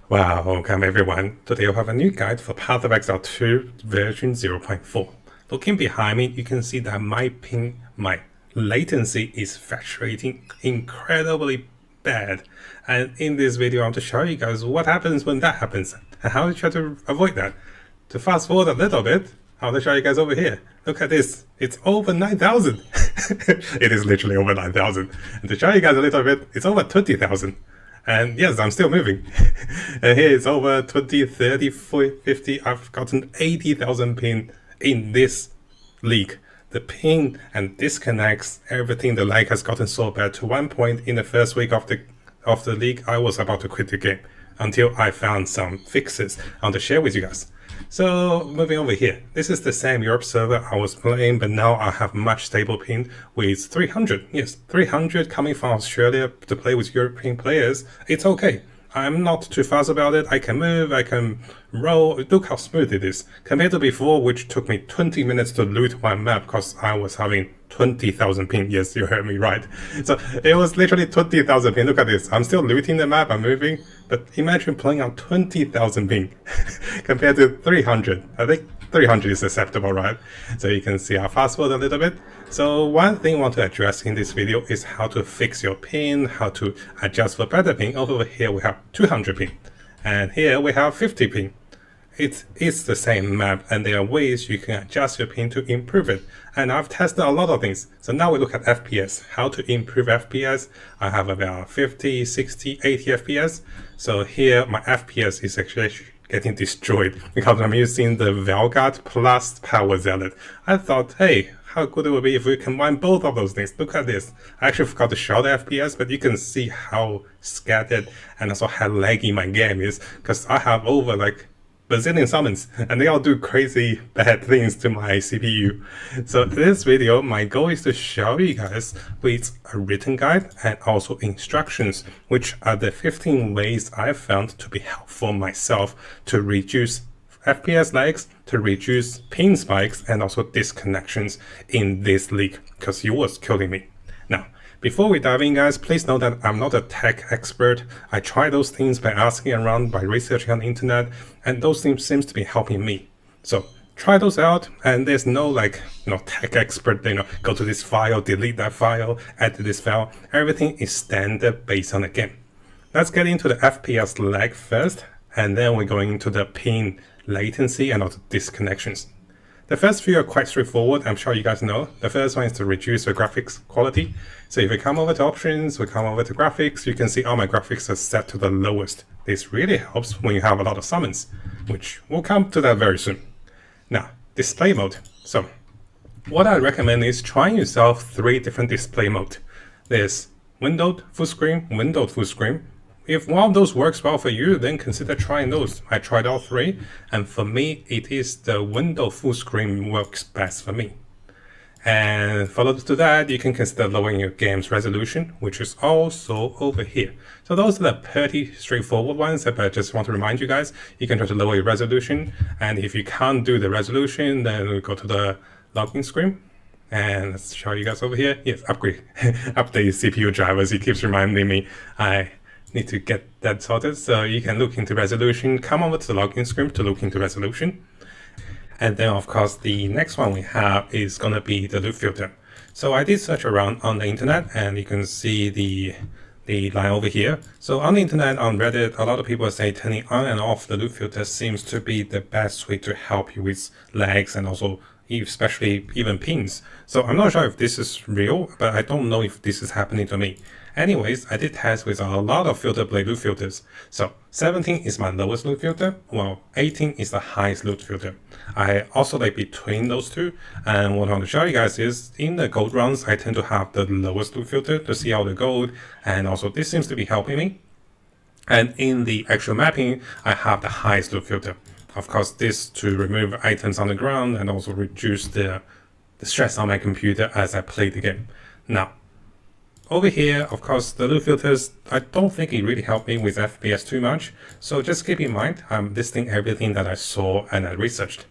Wow, welcome everyone. Today we have a new guide for Path of Exile 2 version 0.4. Looking behind me, you can see that my ping, my latency is fluctuating incredibly bad. And in this video, I want to show you guys what happens when that happens and how to try to avoid that. To fast forward a little bit, I want to show you guys over here. Look at this. It's over 9,000. It is literally over 9,000. And to show you guys a little bit, it's over 20,000. And yes, I'm still moving. And here it's over 20, 30, 40, 50. I've gotten 80,000 ping in this league. The ping and disconnects, everything, the lag has gotten so bad to one point in the first week of the league, I was about to quit the game until I found some fixes I want to share with you guys. So moving over here, this is the same Europe server I was playing, but now I have much stable ping with 300. Yes, 300 coming from Australia to play with European players. It's okay. I'm not too fast about it. I can move, I can roll. Look how smooth it is. Compared to before, which took me 20 minutes to loot one map because I was having 20,000 ping. Yes, you heard me right. So it was literally 20,000 ping. Look at this. I'm still looting the map, I'm moving. But imagine playing on 20,000 ping compared to 300. I think 300 is acceptable, right? So you can see I'll fast forward a little bit. So one thing I want to address in this video is how to fix your ping, how to adjust for better ping. Over here we have 200 ping, and here we have 50 ping. It's the same map, and there are ways you can adjust your ping to improve it. And I've tested a lot of things. So now we look at FPS, how to improve FPS. I have about 50, 60, 80 FPS. So here my FPS is actually getting destroyed because I'm using the Vanguard plus Power Zealot. I thought, hey, how good it would be if we combine both of those things. Look at this. I actually forgot to show the FPS, but you can see how scattered and also how laggy my game is because I have over like bazillion summons and they all do crazy bad things to my CPU. So in this video, my goal is to show you guys with a written guide and also instructions, which are the 15 ways I found to be helpful myself to reduce FPS lags, to reduce ping spikes and also disconnections in this league because it was killing me. Now, before we dive in, guys, please know that I'm not a tech expert. I try those things by asking around, by researching on the internet, and those things seems to be helping me. So try those out, and there's no tech expert, go to this file, delete that file, add to this file. Everything is standard based on the game. Let's get into the FPS lag first, and then we're going into the ping latency and also disconnections. The first few are quite straightforward, I'm sure you guys know. The first one is to reduce the graphics quality. So if we come over to options, we come over to graphics, you can see all my graphics are set to the lowest. This really helps when you have a lot of summons, which we'll come to that very soon. Now, display mode. So what I recommend is trying yourself 3 different display mode. There's windowed, full screen, windowed, full screen. If one of those works well for you, then consider trying those. I tried all 3, and for me, it is the window full screen works best for me. And followed to that, you can consider lowering your game's resolution, which is also over here. So those are the pretty straightforward ones, but I just want to remind you guys, you can try to lower your resolution. And if you can't do the resolution, then we go to the login screen. And let's show you guys over here. Yes, upgrade, update CPU drivers. It keeps reminding me I need to get that sorted. So you can look into resolution, come over to the login screen to look into resolution. And then of course the next one we have is going to be the loop filter. So I did search around on the internet and you can see the line over here. So on the internet, on Reddit, a lot of people say turning on and off the loop filter seems to be the best way to help you with lags and also especially even pings. So I'm not sure if this is real, but I don't know if this is happening to me. Anyways, I did test with a lot of filter blade loop filters. So 17 is my lowest loop filter, while 18 is the highest loop filter. I also like between those two, and what I want to show you guys is in the gold rounds, I tend to have the lowest loop filter to see all the gold, and also this seems to be helping me. And in the actual mapping, I have the highest loop filter. Of course, this to remove items on the ground and also reduce the stress on my computer as I play the game. Now, over here, of course, the loop filters, I don't think it really helped me with FPS too much. So just keep in mind, I'm listing everything that I saw and I researched.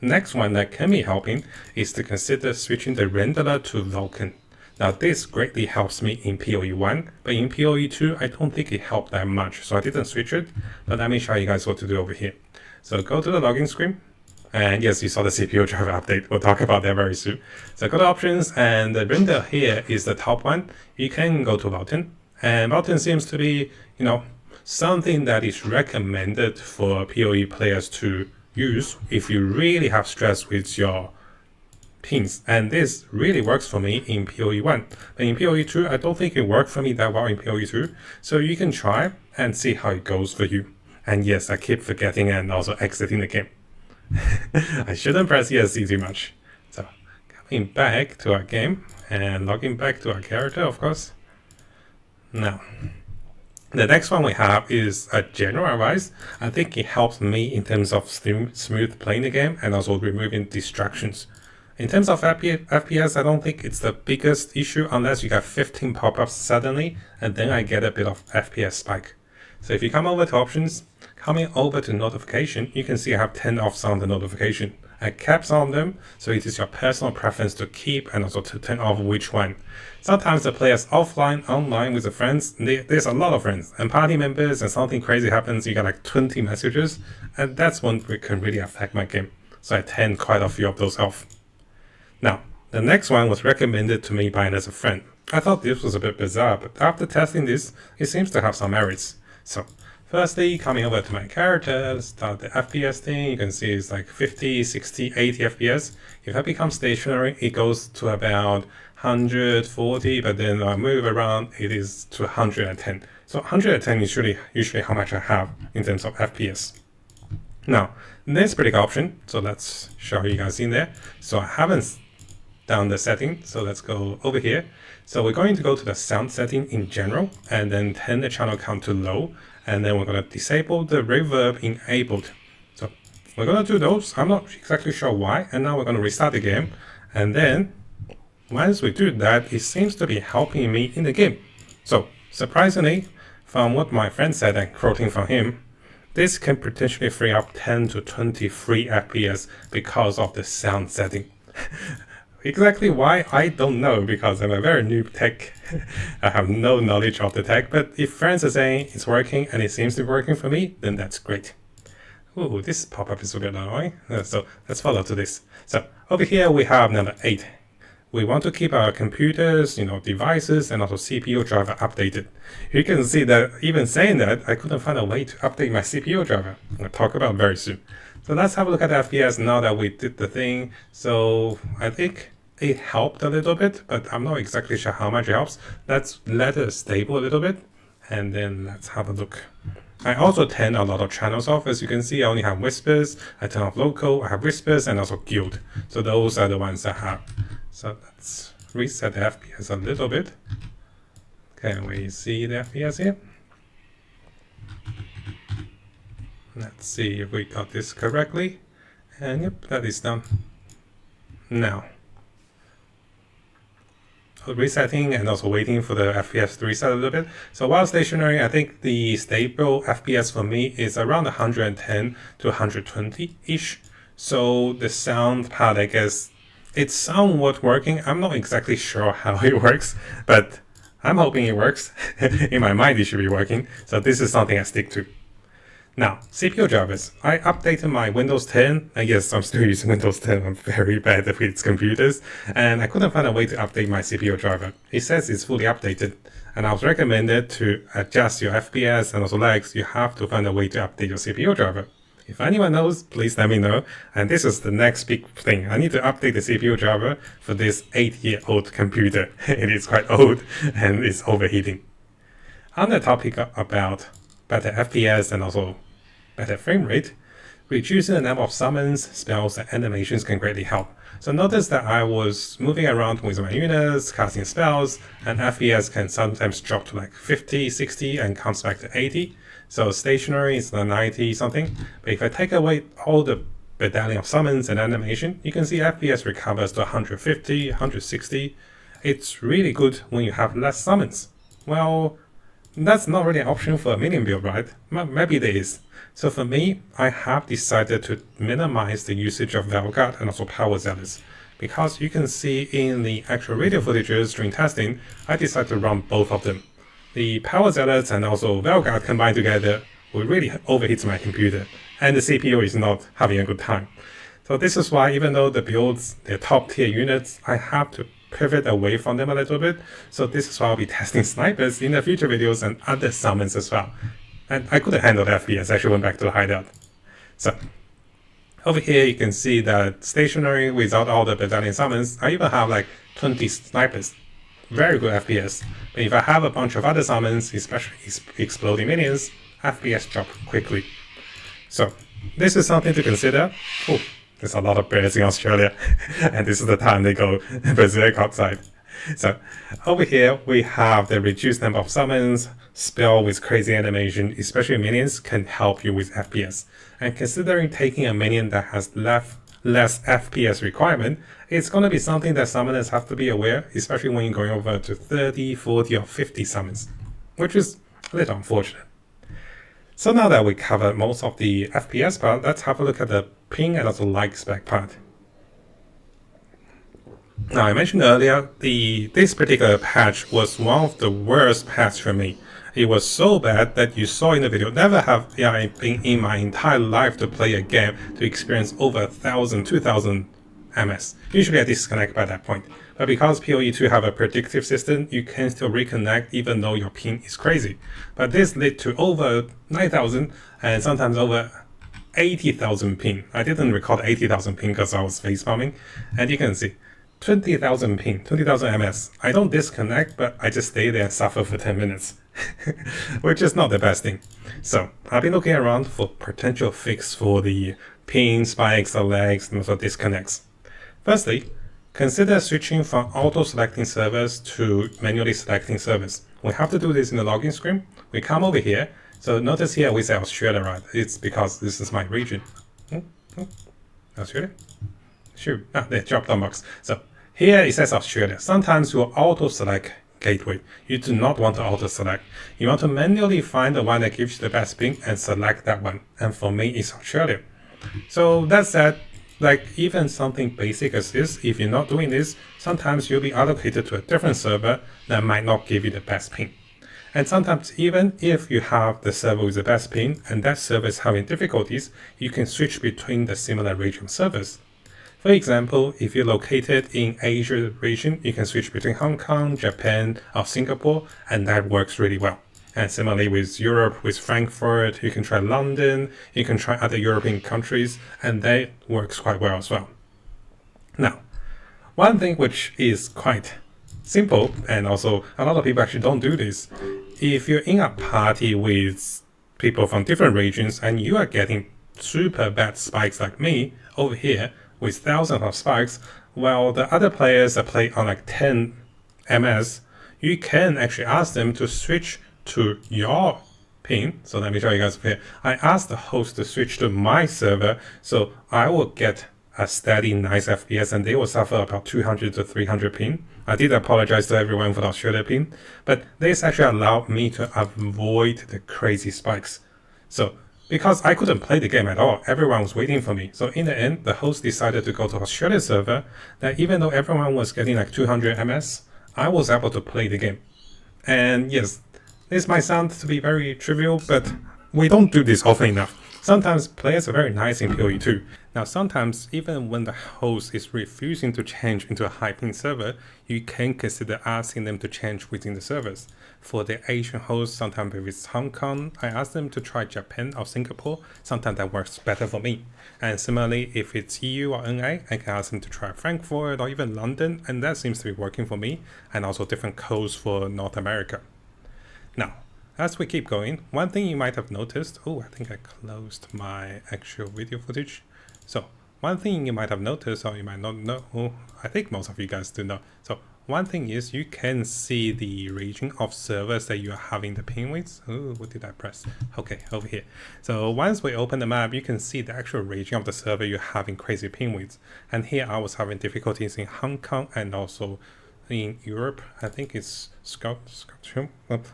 Next one that can be helping is to consider switching the renderer to Vulkan. Now this greatly helps me in POE 1, but in POE 2 I don't think it helped that much, so I didn't switch it. But let me show you guys what to do over here. So go to the login screen, and yes, you saw the CPU driver update. We'll talk about that very soon. So go to options, and the render here is the top one. You can go to Vulkan, and Vulkan seems to be, something that is recommended for POE players to use if you really have stress with your pings, and this really works for me in POE 1. But in POE 2, I don't think it worked for me that well in POE 2, so you can try and see how it goes for you. And yes, I keep forgetting and also exiting the game. I shouldn't press ESC too much. So coming back to our game and logging back to our character, of course. Now, the next one we have is a general advice. I think it helps me in terms of smooth playing the game and also removing distractions. In terms of FPS, I don't think it's the biggest issue unless you get 15 pop-ups suddenly, and then I get a bit of FPS spike. So if you come over to options, coming over to notification, you can see I have 10 off some of the notification. I kept some of them, so it is your personal preference to keep and also to turn off which one. Sometimes the players offline, online with the friends, there's a lot of friends and party members, and something crazy happens, you get like 20 messages, and that's when it can really affect my game. So I turn quite a few of those off. Now, the next one was recommended to me by another friend. I thought this was a bit bizarre, but after testing this, it seems to have some merits. So, firstly, coming over to my character, start the FPS thing, you can see it's like 50, 60, 80 FPS. If I become stationary, it goes to about 140, but then I move around, it is to 110. So 110 is usually how much I have in terms of FPS. Now, there's a pretty good option, so let's show you guys in there. So I haven't done the setting, so let's go over here. So we're going to go to the sound setting in general, and then turn the channel count to low, and then we're going to disable the reverb enabled. So we're going to do those. I'm not exactly sure why, and now we're going to restart the game, and then once we do that, it seems to be helping me in the game. So surprisingly, from what my friend said and quoting from him, this can potentially free up 10 to 20 free FPS because of the sound setting. Exactly why, I don't know, because I'm a very new tech. I have no knowledge of the tech, but if friends are saying it's working and it seems to be working for me, then that's great. Ooh, this pop-up is a bit annoying. So let's follow to this. So over here we have number 8. We want to keep our computers, devices, and also CPU driver updated. You can see that even saying that, I couldn't find a way to update my CPU driver. I'll talk about very soon. So let's have a look at the FPS now that we did the thing. So I think it helped a little bit, but I'm not exactly sure how much it helps. Let's let it stable a little bit, and then let's have a look. I also turn a lot of channels off. As you can see, I only have whispers. I turn off local, I have whispers, and also guild. So those are the ones I have. So let's reset the FPS a little bit. Can we see the FPS here? Let's see if we got this correctly. And yep, that is done. Now, resetting and also waiting for the FPS to reset a little bit. So while stationary, I think the stable FPS for me is around 110 to 120-ish. So the sound part, I guess, it's somewhat working. I'm not exactly sure how it works, but I'm hoping it works. In my mind, it should be working. So this is something I stick to. Now, CPU drivers. I updated my Windows 10. Yes, I'm still using Windows 10. I'm very bad with computers. And I couldn't find a way to update my CPU driver. It says it's fully updated. And I was recommended to adjust your FPS and also lags. You have to find a way to update your CPU driver. If anyone knows, please let me know. And this is the next big thing. I need to update the CPU driver for this 8-year-old computer. It is quite old and it's overheating. On the topic about better FPS and also better frame rate, reducing the number of summons, spells, and animations can greatly help. So notice that I was moving around with my units, casting spells, and FPS can sometimes drop to like 50, 60, and comes back to 80. So stationary is 90 something. But if I take away all the medallion of summons and animation, you can see FPS recovers to 150, 160. It's really good when you have less summons. Well, that's not really an option for a minion build, right? Maybe there is. So for me, I have decided to minimize the usage of Velguard and also Power Zealots. because you can see in the actual video footages during testing, I decided to run both of them. The power zealots and also Velguard combined together will really overheat my computer, and the CPU is not having a good time. So this is why, even though the builds, they're top tier units, I have to pivot away from them a little bit. So this is why I'll be testing snipers in the future videos and other summons as well. And I couldn't handle the FPS, I actually went back to the hideout. So over here you can see that stationary without all the battalion summons, I even have like 20 snipers. Very good FPS. But if I have a bunch of other summons, especially exploding minions, FPS drop quickly. So this is something to consider. Oh, there's a lot of bears in Australia, and this is the time they go berserk outside. So over here we have the reduced number of summons, spell with crazy animation, especially minions can help you with FPS. And considering taking a minion that has less FPS requirement, it's going to be something that summoners have to be aware, especially when you're going over to 30, 40 or 50 summons, which is a little unfortunate. So now that we covered most of the FPS part, let's have a look at the ping and also like spec part. Now I mentioned earlier, this particular patch was one of the worst patches for me. It was so bad that you saw in the video, never have I been in my entire life to play a game to experience over 1,000, 2,000 MS. Usually I disconnect by that point. But because POE 2 have a predictive system, you can still reconnect even though your ping is crazy. But this led to over 9,000 and sometimes over 80,000 ping. I didn't record 80,000 ping because I was face bombing. And you can see 20,000 ping, 20,000 MS. I don't disconnect, but I just stay there and suffer for 10 minutes. Which is not the best thing. So I've been looking around for potential fix for the ping, spikes, or lags, and also disconnects. Firstly, consider switching from auto-selecting servers to manually selecting servers. We have to do this in the login screen. We come over here. So notice here we say Australia, right? It's because this is my region. Australia? Sure. They dropped down box. So here it says Australia. Sometimes you will auto-select gateway. You do not want to auto-select. You want to manually find the one that gives you the best ping and select that one. And for me, it's Australia. So that said, like even something basic as this, if you're not doing this, sometimes you'll be allocated to a different server that might not give you the best ping. And sometimes even if you have the server with the best ping and that server is having difficulties, you can switch between the similar region servers. For example, if you're located in Asia region, you can switch between Hong Kong, Japan, or Singapore, and that works really well. And similarly with Europe, with Frankfurt, you can try London, you can try other European countries, and that works quite well as well. Now, one thing which is quite simple, and also a lot of people actually don't do this, if you're in a party with people from different regions and you are getting super bad spikes like me over here with thousands of spikes, while the other players are playing on like 10 MS, you can actually ask them to switch to your ping. So let me show you guys here. I asked the host to switch to my server, so I will get a steady, nice FPS, and they will suffer about 200 to 300 ping. I did apologize to everyone for the Australia ping, but this actually allowed me to avoid the crazy spikes. So because I couldn't play the game at all, everyone was waiting for me. So in the end, the host decided to go to Australia server, that even though everyone was getting like 200 MS, I was able to play the game. And yes, this might sound to be very trivial, but we don't do this often enough. Sometimes players are very nice in POE 2. Now sometimes even when the host is refusing to change into a high ping server, you can consider asking them to change within the servers. For the Asian host, sometimes if it's Hong Kong, I ask them to try Japan or Singapore. Sometimes that works better for me. And similarly, if it's EU or NA, I can ask them to try Frankfurt or even London, and that seems to be working for me, and also different codes for North America. Now, as we keep going, one thing you might have noticed, I think I closed my actual video footage. So one thing you might have noticed, or you might not know, I think most of you guys do know. So one thing is you can see the region of servers that you are having the ping with. What did I press? Okay, over here. So once we open the map, you can see the actual region of the server you're having crazy ping with. And here I was having difficulties in Hong Kong and also in Europe. I think it's Scotland,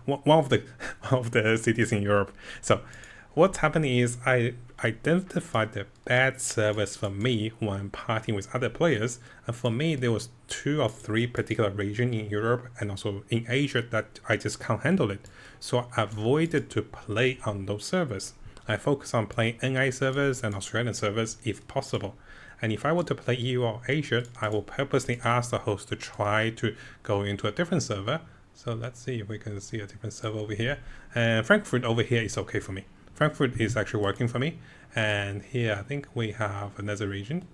one of the cities in Europe. So what's happening is I identified the bad servers for me when partying with other players. And for me, there was 2 or 3 particular regions in Europe and also in Asia that I just can't handle it. So I avoided to play on those servers. I focus on playing NA servers and Australian servers if possible. And if I were to play EU or Asia, I will purposely ask the host to try to go into a different server. So let's see if we can see a different server over here. And Frankfurt over here is okay for me. Frankfurt is actually working for me. And here, I think we have another region.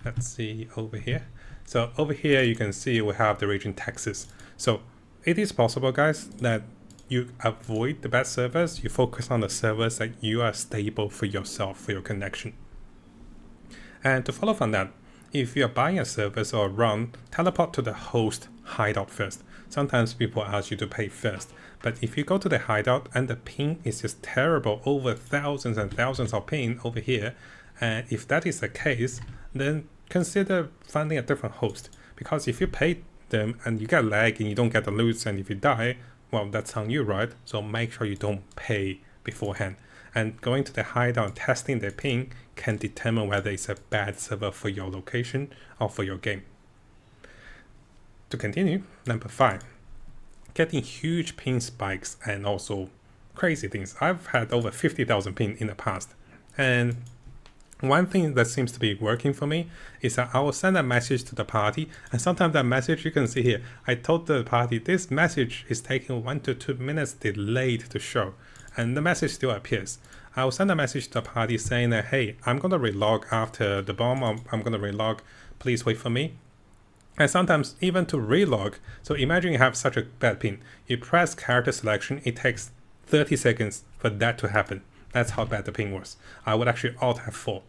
Let's see over here. So over here, you can see we have the region Texas. So it is possible, guys, that you avoid the bad servers. You focus on the servers that you are stable for yourself, for your connection. And to follow from that, if you're buying a service or a run, teleport to the host hideout first. Sometimes people ask you to pay first, but if you go to the hideout and the ping is just terrible, over thousands and thousands of ping over here, and if that is the case, then consider finding a different host. Because if you pay them and you get lag and you don't get the loot, and if you die, well, that's on you, right? So make sure you don't pay beforehand. And going to the hideout and testing the ping can determine whether it's a bad server for your location or for your game. To continue, number 5, getting huge ping spikes and also crazy things. I've had over 50,000 ping in the past. And one thing that seems to be working for me is that I will send a message to the party, and sometimes that message, you can see here, I told the party this message is taking 1 to 2 minutes delayed to show, and the message still appears. I will send a message to the party saying that, hey, I'm going to relog after the bomb, I'm going to relog, please wait for me. And sometimes even to relog, so imagine you have such a bad ping, you press character selection, it takes 30 seconds for that to happen. That's how bad the ping was. I would actually Alt F4.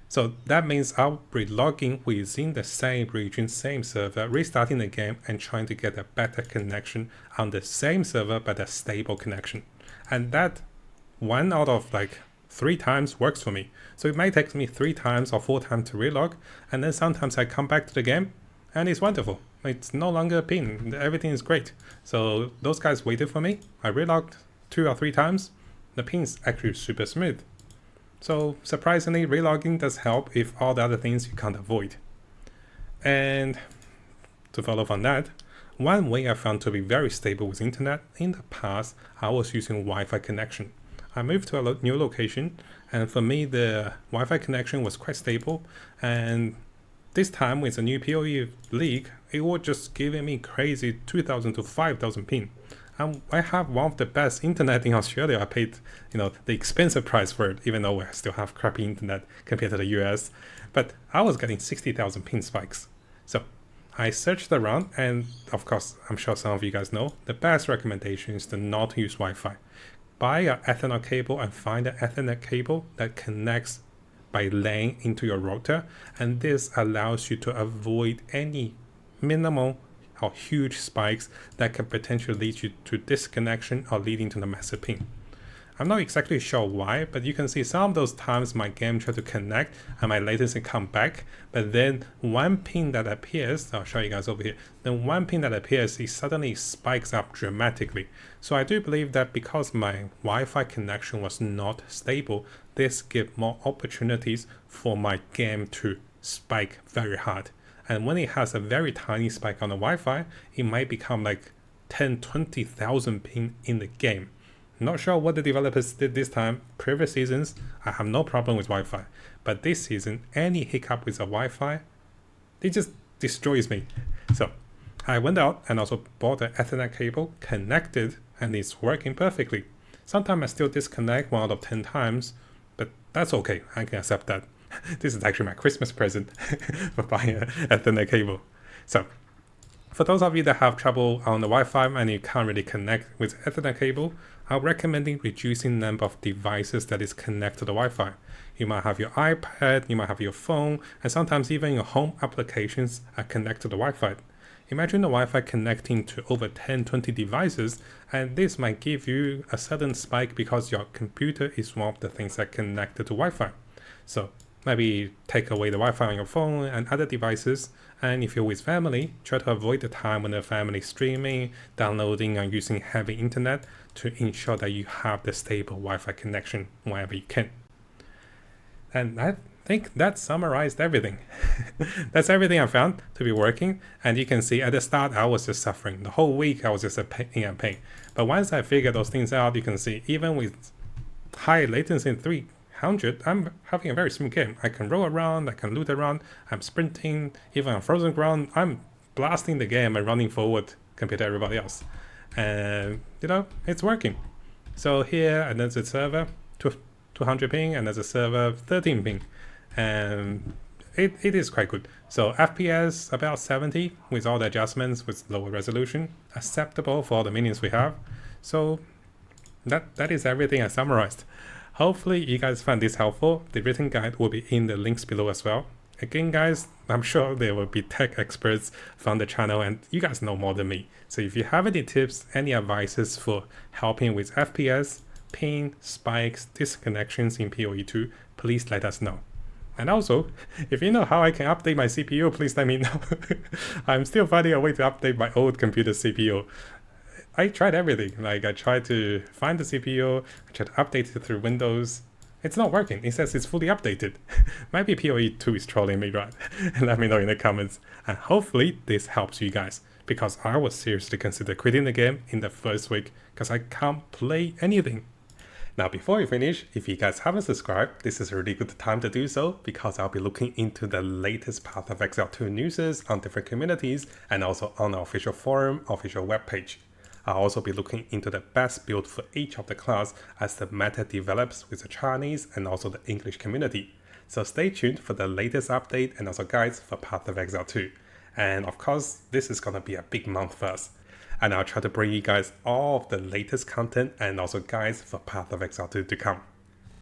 So that means I'll be logging within the same region, same server, restarting the game and trying to get a better connection on the same server, but a stable connection. And that 1 out of like 3 times works for me. So it might take me 3 times or 4 times to relog. And then sometimes I come back to the game and it's wonderful. It's no longer a ping. Everything is great. So those guys waited for me. I relogged 2 or 3 times. The ping is actually super smooth. So surprisingly, relogging does help if all the other things you can't avoid. And to follow from that, one way I found to be very stable with internet, in the past, I was using Wi-Fi connection. I moved to a new location, and for me, the Wi-Fi connection was quite stable. And this time with the new POE league, it was just giving me crazy 2,000 to 5,000 ping. I have one of the best internet in Australia. I paid, the expensive price for it, even though I still have crappy internet compared to the US. But I was getting 60,000 ping spikes. So I searched around, and of course, I'm sure some of you guys know, the best recommendation is to not use Wi-Fi. Buy an Ethernet cable and find an Ethernet cable that connects by LAN into your router, and this allows you to avoid any minimal or huge spikes that can potentially lead you to disconnection or leading to the massive ping. I'm not exactly sure why, but you can see some of those times my game tried to connect and my latency come back, but then one ping that appears, I'll show you guys over here, then one ping that appears, it suddenly spikes up dramatically. So I do believe that because my Wi-Fi connection was not stable, this gives more opportunities for my game to spike very hard. And when it has a very tiny spike on the Wi-Fi, it might become like 10, 20,000 ping in the game. Not sure what the developers did this time. Previous seasons, I have no problem with Wi-Fi. But this season, any hiccup with the Wi-Fi, it just destroys me. So I went out and also bought an Ethernet cable, connected, and it's working perfectly. Sometimes I still disconnect 1 out of 10 times, but that's okay. I can accept that. This is actually my Christmas present for buying an Ethernet cable. So for those of you that have trouble on the Wi-Fi and you can't really connect with Ethernet cable, I'm recommending reducing the number of devices that is connected to the Wi-Fi. You might have your iPad, you might have your phone, and sometimes even your home applications are connected to the Wi-Fi. Imagine the Wi-Fi connecting to over 10, 20 devices, and this might give you a sudden spike because your computer is one of the things that connected to Wi-Fi. So maybe take away the Wi-Fi on your phone and other devices, and if you're with family, try to avoid the time when the family is streaming, downloading, and using heavy internet to ensure that you have the stable Wi-Fi connection wherever you can. And I think that summarized everything. That's everything I found to be working. And you can see at the start, I was just suffering. The whole week, I was just in pain. But once I figured those things out, you can see even with high latency in 300, I'm having a very smooth game. I can roll around, I can loot around, I'm sprinting, even on frozen ground, I'm blasting the game and running forward compared to everybody else. And, it's working. So here, and there's a server, 200 ping, and there's a server 13 ping. And it is quite good. So FPS about 70 with all the adjustments with lower resolution, acceptable for all the minions we have. So that is everything I summarized. Hopefully you guys find this helpful. The written guide will be in the links below as well. Again, guys, I'm sure there will be tech experts from the channel and you guys know more than me. So if you have any tips, any advices for helping with FPS, ping, spikes, disconnections in POE 2, please let us know. And also, if you know how I can update my CPU, please let me know. I'm still finding a way to update my old computer CPU. I tried everything. Like I tried to find the CPU, I tried to update it through Windows. It's not working. It says it's fully updated. Maybe POE 2 is trolling me, right? Let me know in the comments. And hopefully this helps you guys, because I was seriously consider quitting the game in the first week because I can't play anything. Now, before we finish, if you guys haven't subscribed, this is a really good time to do so because I'll be looking into the latest Path of Exile 2 news on different communities and also on our official forum, official webpage. I'll also be looking into the best build for each of the class as the meta develops with the Chinese and also the English community. So stay tuned for the latest update and also guides for Path of Exile 2. And of course, this is gonna be a big month for us. And I'll try to bring you guys all of the latest content and also guides for Path of Exile 2 to come.